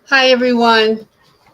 Hi, everyone.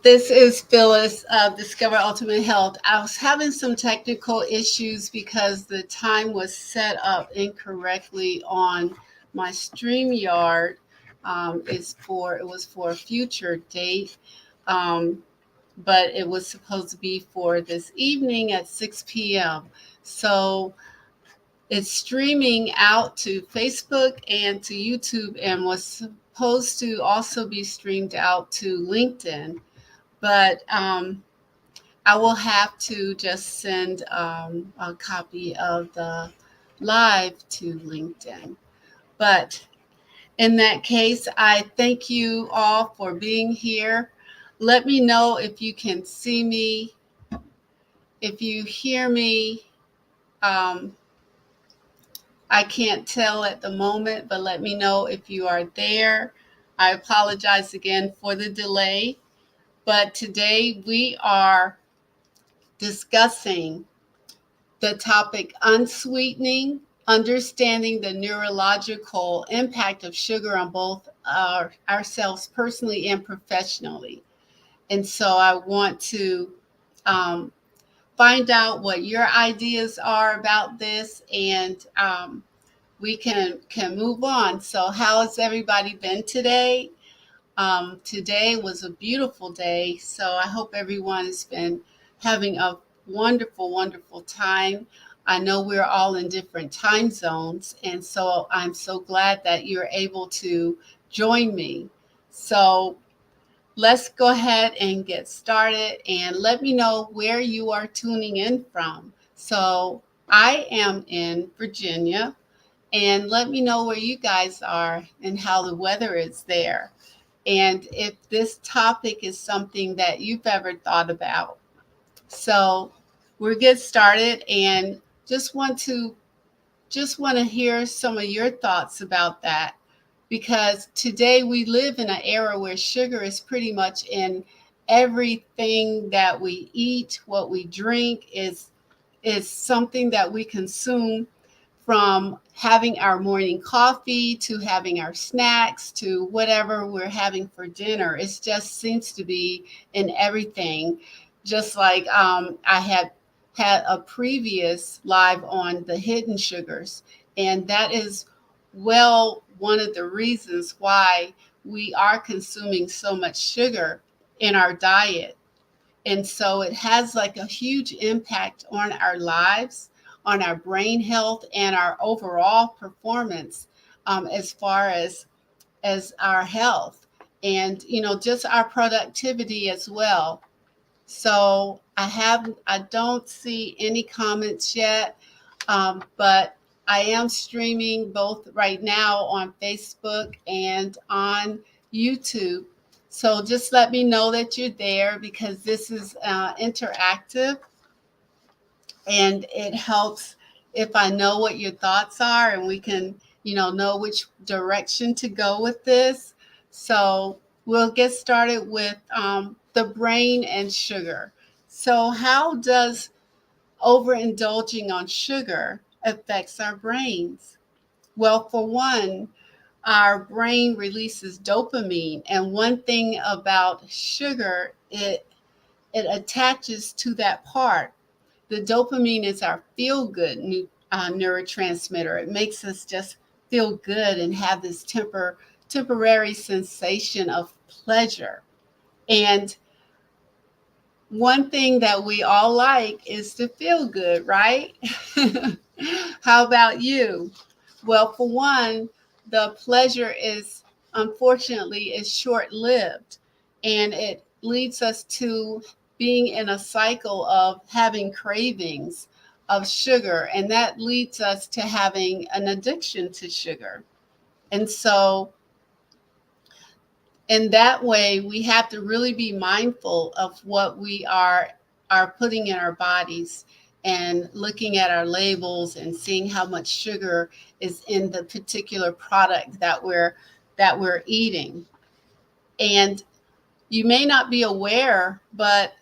This is Phyllis of Discover Ultimate Health. I was having some technical issues because the time was set up incorrectly on my StreamYard. It was for a future date, um, but it was supposed to be for this evening at 6 p.m. So it's streaming out to Facebook and to YouTube and was supposed to also be streamed out to LinkedIn. But I will have to just send a copy of the live to LinkedIn. But in that case, I thank you all for being here. Let me know if you can see me, if you hear me. Um, I can't tell at the moment, but let me know if you are there. I apologize again for the delay, but today we are discussing the topic unsweetening, understanding the neurological impact of sugar on both ourselves personally and professionally. And so I want to um, find out what your ideas are about this, and we can move on. So how has everybody been today? Today was a beautiful day, so I hope everyone has been having a wonderful, wonderful time. I know we're all in different time zones, and so I'm so glad that you're able to join me. So let's go ahead and get started and let me know where you are tuning in from. So I am in Virginia, and let me know where you guys are and how the weather is there. And if this topic is something that you've ever thought about. So we'll get started and just want to hear some of your thoughts about that, because today we live in an era where sugar is pretty much in everything that we eat. What we drink is something that we consume, from having our morning coffee to having our snacks to whatever we're having for dinner. It just seems to be in everything. Just like I had a previous live on the hidden sugars, and that is, well, one of the reasons why we are consuming so much sugar in our diet. And so it has like a huge impact on our lives, on our brain health, and our overall performance, as far as our health, and just our productivity as well. So I don't see any comments yet, but I am streaming both right now on Facebook and on YouTube. So just let me know that you're there, because this is interactive, and it helps if I know what your thoughts are, and we can, know which direction to go with this. So we'll get started with the brain and sugar. So how does overindulging on sugar affects our brains? Well, for one, our brain releases dopamine, and one thing about sugar, it attaches to that part. The dopamine is our feel good neurotransmitter. It makes us just feel good and have this temporary sensation of pleasure. And one thing that we all like is to feel good, right? How about you? Well, for one, the pleasure is, unfortunately, is short-lived, and it leads us to being in a cycle of having cravings of sugar, and that leads us to having an addiction to sugar. And so in that way, we have to really be mindful of what we are putting in our bodies, and looking at our labels and seeing how much sugar is in the particular product that we're eating. And you may not be aware, but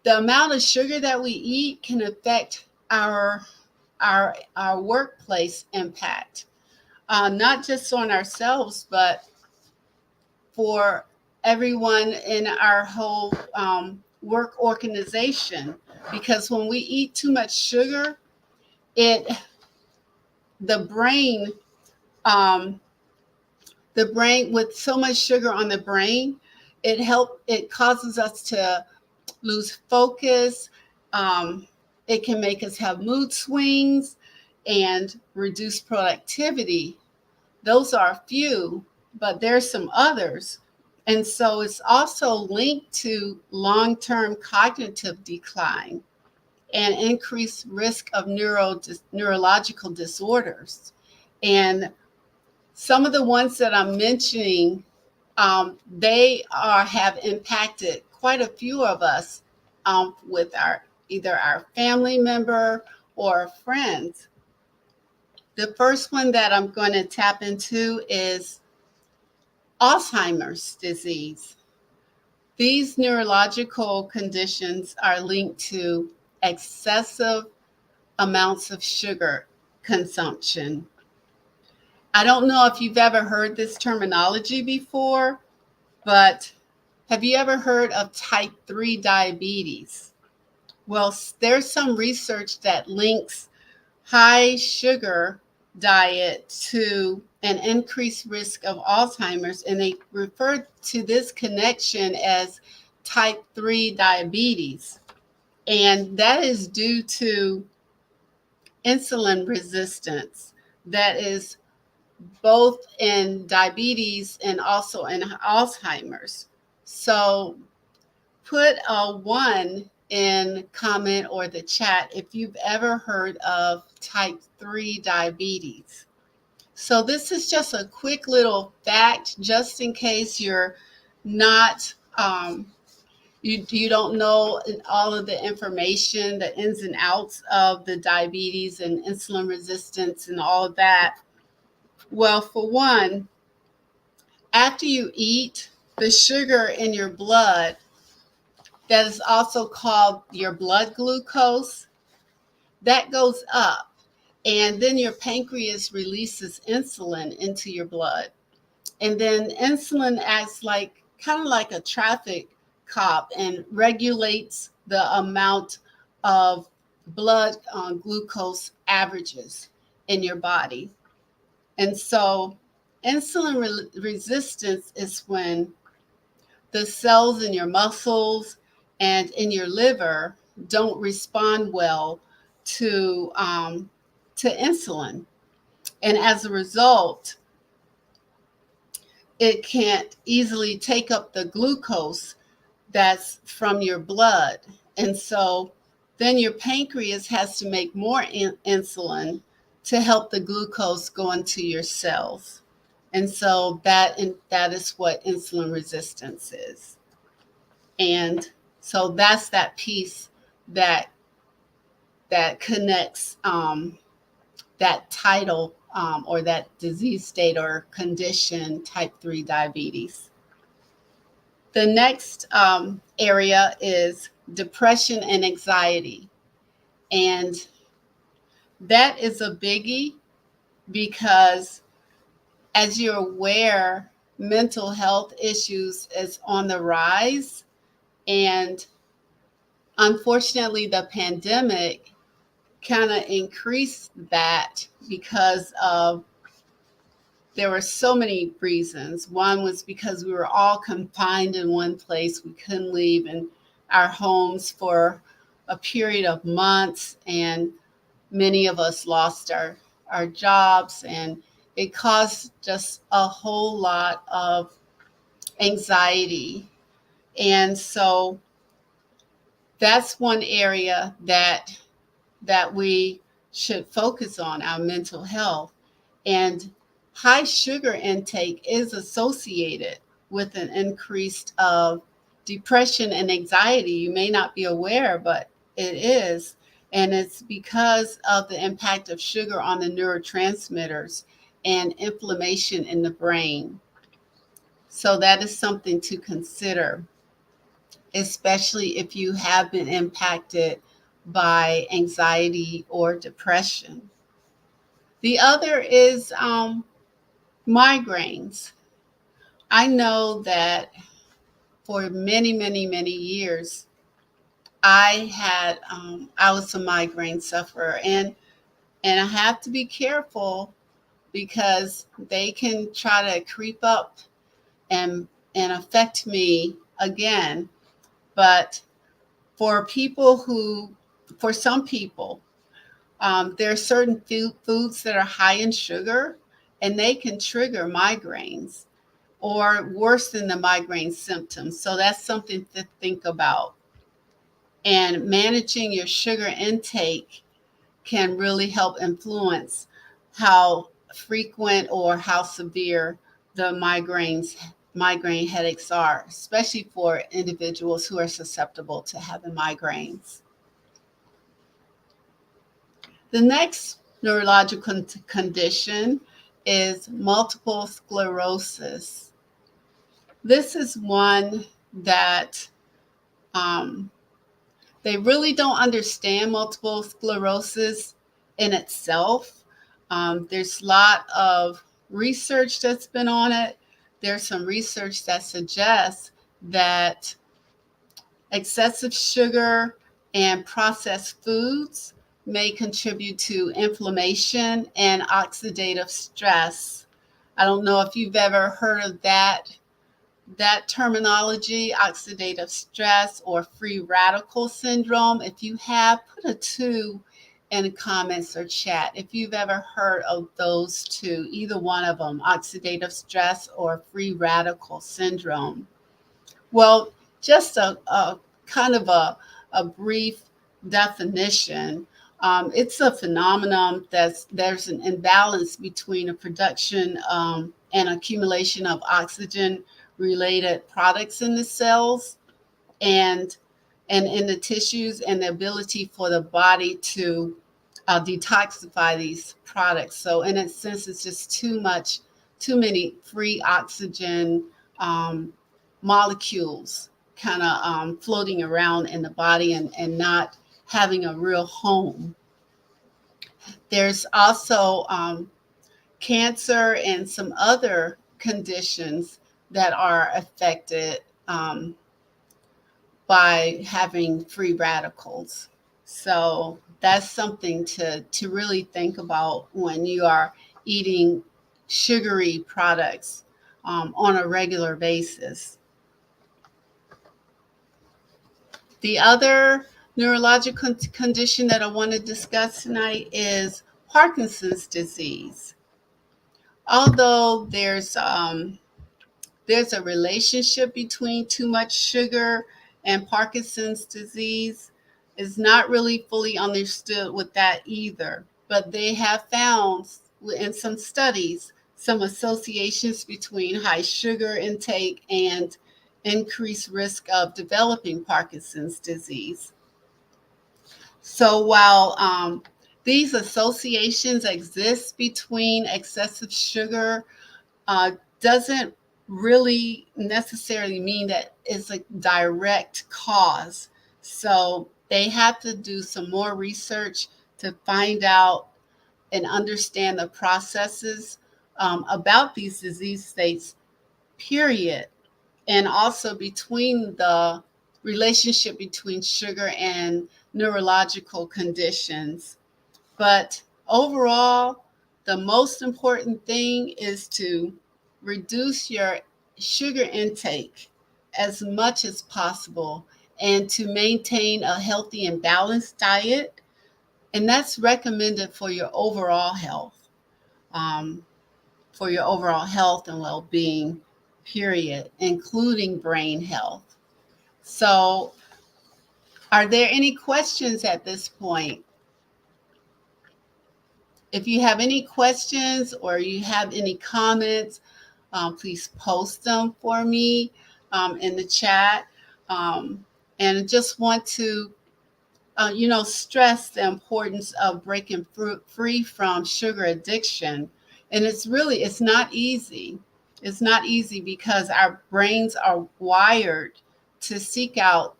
the amount of sugar that we eat can affect our workplace impact, not just on ourselves, but for everyone in our whole work organization, because when we eat too much sugar, it the brain um, the brain, with so much sugar on the brain, it causes us to lose focus. Um, it can make us have mood swings and reduce productivity. Those are a few, but there's some others. And so it's also linked to long-term cognitive decline and increased risk of neurological disorders. And some of the ones that I'm mentioning, they have impacted quite a few of us with either our family member or friends. The first one that I'm going to tap into is Alzheimer's disease. These neurological conditions are linked to excessive amounts of sugar consumption. I don't know if you've ever heard this terminology before, but have you ever heard of type 3 diabetes? Well, there's some research that links high sugar diet to an increased risk of Alzheimer's, and they refer to this connection as type 3 diabetes. And that is due to insulin resistance that is both in diabetes and also in Alzheimer's. So put a 1 in comment or the chat if you've ever heard of type 3 diabetes. So this is just a quick little fact, just in case you're not, you don't know all of the information, the ins and outs of the diabetes and insulin resistance and all of that. Well, for one, after you eat, the sugar in your blood, that is also called your blood glucose, that goes up. And then your pancreas releases insulin into your blood. And then insulin acts like kind of like a traffic cop and regulates the amount of blood glucose averages in your body. And so insulin resistance is when the cells in your muscles and in your liver don't respond well to insulin. And as a result, it can't easily take up the glucose that's from your blood. And so then your pancreas has to make more insulin to help the glucose go into your cells. And so that is what insulin resistance is. And so that's that piece that connects that title or that disease state or condition, type 3 diabetes. The next area is depression and anxiety. And that is a biggie because, as you're aware, mental health issues is on the rise. And unfortunately, the pandemic kind of increased that because of there were so many reasons. One was because we were all confined in one place. We couldn't leave in our homes for a period of months, and many of us lost our jobs, and it caused just a whole lot of anxiety. And so that's one area that we should focus on, our mental health. And high sugar intake is associated with an increase of depression and anxiety. You may not be aware, but it is. And it's because of the impact of sugar on the neurotransmitters and inflammation in the brain. So that is something to consider, especially if you have been impacted by anxiety or depression. The other is migraines. I know that for many, many, many years, I was a migraine sufferer, and I have to be careful because they can try to creep up and affect me again. But for people who, for some people, there are certain foods that are high in sugar, and they can trigger migraines or worsen the migraine symptoms. So that's something to think about. And managing your sugar intake can really help influence how frequent or how severe the migraine headaches are, especially for individuals who are susceptible to having migraines. The next neurological condition is multiple sclerosis. This is one that um, they really don't understand multiple sclerosis in itself. There's a lot of research that's been on it. There's some research that suggests that excessive sugar and processed foods may contribute to inflammation and oxidative stress. I don't know if you've ever heard of that terminology, oxidative stress or free radical syndrome. If you have, put a 2 in the comments or chat if you've ever heard of those two, either one of them, oxidative stress or free radical syndrome. Well, just a kind of a brief definition. It's a phenomenon there's an imbalance between the production and accumulation of oxygen related products in the cells and in the tissues, and the ability for the body to detoxify these products. So in a sense, it's just too many free oxygen um, molecules kind of floating around in the body and not having a real home. There's also cancer and some other conditions that are affected by having free radicals. So that's something to really think about when you are eating sugary products on a regular basis. The other neurological condition that I want to discuss tonight is Parkinson's disease. Although there's a relationship between too much sugar and Parkinson's disease, is not really fully understood with that either. But they have found in some studies some associations between high sugar intake and increased risk of developing Parkinson's disease. So while these associations exist between excessive sugar, doesn't really necessarily mean that it's a direct cause. So they have to do some more research to find out and understand the processes about these disease states, period. And also between the relationship between sugar and neurological conditions. But overall, the most important thing is to reduce your sugar intake as much as possible and to maintain a healthy and balanced diet. And that's recommended for your overall health, um, and well being, period, including brain health. So, are there any questions at this point? If you have any questions or you have any comments, please post them for me in the chat. Um, and just want to, stress the importance of breaking free from sugar addiction. And it's not easy. It's not easy because our brains are wired to seek out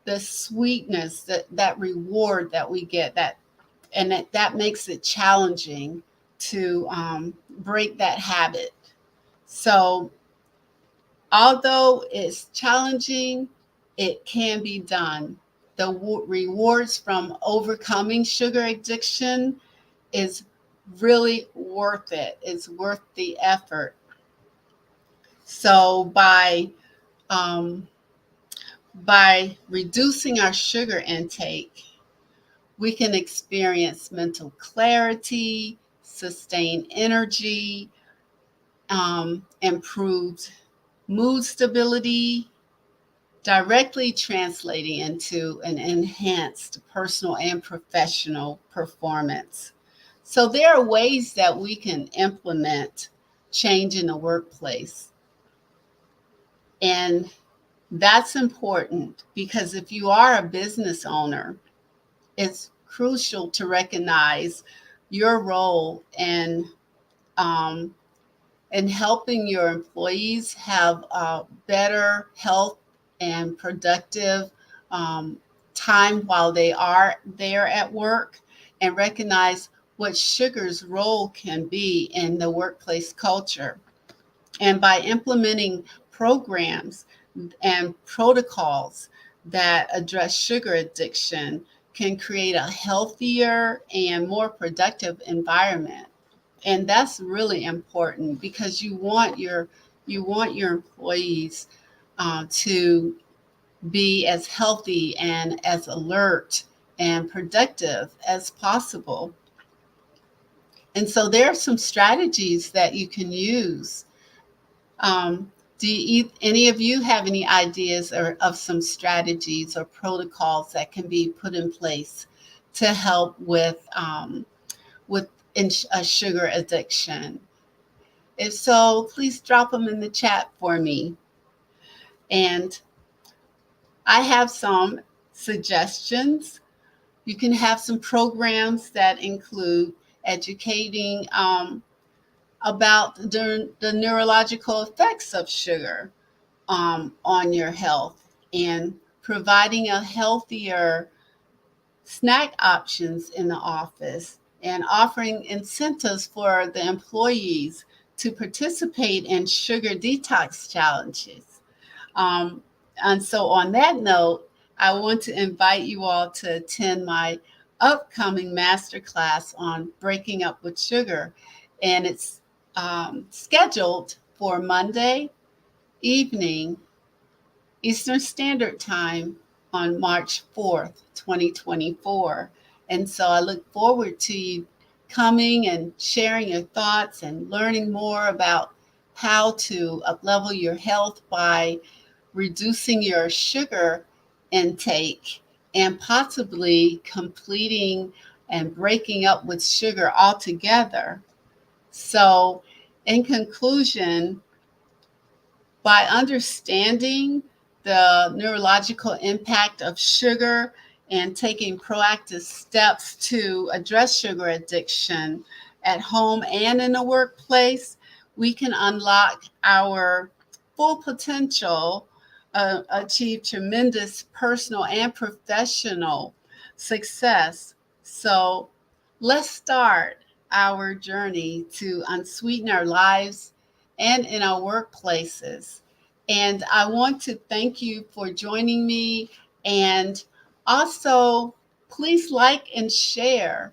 the sweetness, that reward that we get, and that makes it challenging to break that habit. So Although it's challenging, it can be done. The rewards from overcoming sugar addiction is really worth it. It's worth the effort. So um, by reducing our sugar intake, we can experience mental clarity, sustain energy, improved mood stability, directly translating into an enhanced personal and professional performance. So there are ways that we can implement change in the workplace. And that's important because if you are a business owner, it's crucial to recognize your role um, in helping your employees have better health and productive um, time while they are there at work, and recognize what sugar's role can be in the workplace culture. And by implementing programs and protocols that address sugar addiction, can create a healthier and more productive environment. And that's really important because you want your employees to be as healthy and as alert and productive as possible. And so there are some strategies that you can use. Any of you have any ideas or of some strategies or protocols that can be put in place to help with a sugar addiction? If so, please drop them in the chat for me. And I have some suggestions. You can have some programs that include educating about the neurological effects of sugar on your health, and providing a healthier snack options in the office, and offering incentives for the employees to participate in sugar detox challenges. Um, and so, on that note, I want to invite you all to attend my upcoming masterclass on breaking up with sugar. And it's scheduled for Monday evening, Eastern Standard Time, on March 4th, 2024. And so I look forward to you coming and sharing your thoughts and learning more about how to uplevel your health by reducing your sugar intake and possibly completing and breaking up with sugar altogether. So, in conclusion, by understanding the neurological impact of sugar and taking proactive steps to address sugar addiction at home and in the workplace, we can unlock our full potential, achieve tremendous personal and professional success. So let's start our journey to unsweeten our lives and in our workplaces. And I want to thank you for joining me. And also, please like and share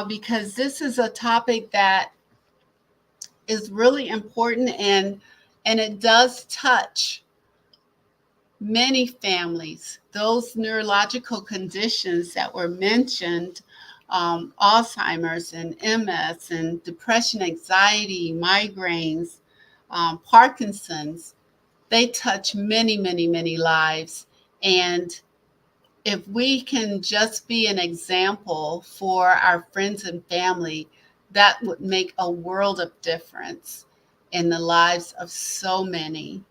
because this is a topic that is really important, and it does touch many families. Those neurological conditions that were mentioned, Alzheimer's and MS and depression, anxiety, migraines, Parkinson's, they touch many, many, many lives. And if we can just be an example for our friends and family, that would make a world of difference in the lives of so many.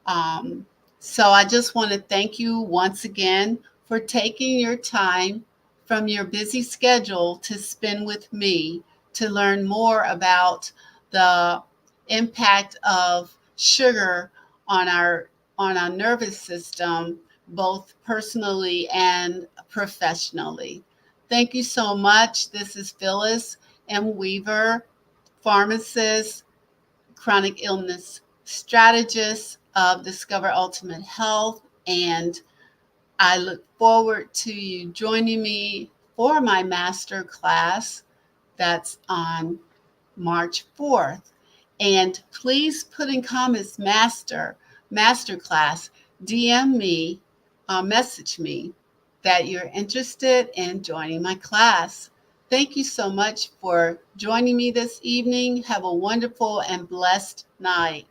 Um, so I just want to thank you once again for taking your time from your busy schedule to spend with me to learn more about the impact of sugar on our nervous system, both personally and professionally. Thank you so much. This is Phyllis M. Weaver, pharmacist, chronic illness strategist of Discover Ultimate Health. And I look forward to you joining me for my master class that's on March 4th. And please put in comments masterclass, DM me, message me that you're interested in joining my class. Thank you so much for joining me this evening. Have a wonderful and blessed night.